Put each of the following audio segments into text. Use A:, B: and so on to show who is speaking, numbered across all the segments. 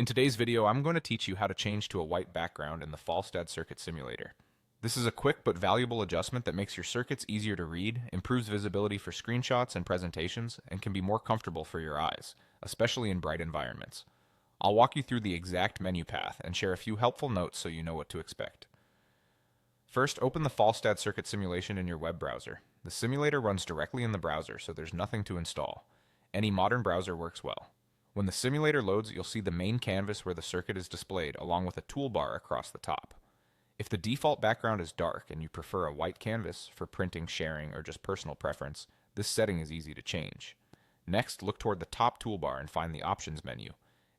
A: In today's video, I'm going to teach you how to change to a white background in the Falstad circuit simulator. This is a quick but valuable adjustment that makes your circuits easier to read, improves visibility for screenshots and presentations, and can be more comfortable for your eyes, especially in bright environments. I'll walk you through the exact menu path and share a few helpful notes so you know what to expect. First, open the Falstad circuit simulation in your web browser. The simulator runs directly in the browser, so there's nothing to install. Any modern browser works well. When the simulator loads, you'll see the main canvas where the circuit is displayed, along with a toolbar across the top. If the default background is dark and you prefer a white canvas for printing, sharing, or just personal preference, this setting is easy to change. Next, look toward the top toolbar and find the Options menu.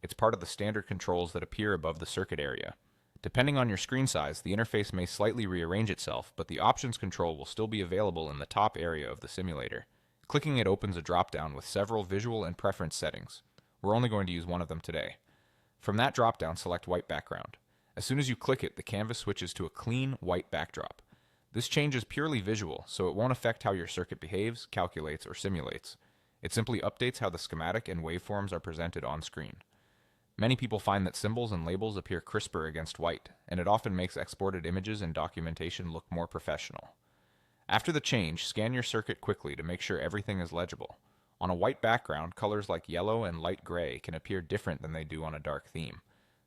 A: It's part of the standard controls that appear above the circuit area. Depending on your screen size, the interface may slightly rearrange itself, but the Options control will still be available in the top area of the simulator. Clicking it opens a drop-down with several visual and preference settings. We're only going to use one of them today. From that drop-down, select White Background. As soon as you click it, the canvas switches to a clean, white backdrop. This change is purely visual, so it won't affect how your circuit behaves, calculates, or simulates. It simply updates how the schematic and waveforms are presented on screen. Many people find that symbols and labels appear crisper against white, and it often makes exported images and documentation look more professional. After the change, scan your circuit quickly to make sure everything is legible. On a white background, colors like yellow and light gray can appear different than they do on a dark theme.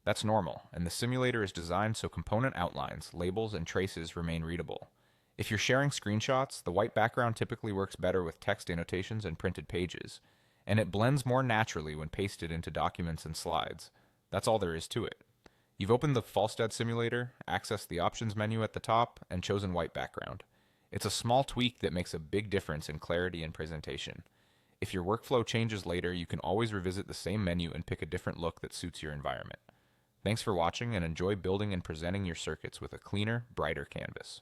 A: That's normal, and the simulator is designed so component outlines, labels, and traces remain readable. If you're sharing screenshots, the white background typically works better with text annotations and printed pages, and it blends more naturally when pasted into documents and slides. That's all there is to it. You've opened the Falstad simulator, accessed the Options menu at the top, and chosen white background. It's a small tweak that makes a big difference in clarity and presentation. If your workflow changes later, you can always revisit the same menu and pick a different look that suits your environment. Thanks for watching, and enjoy building and presenting your circuits with a cleaner, brighter canvas.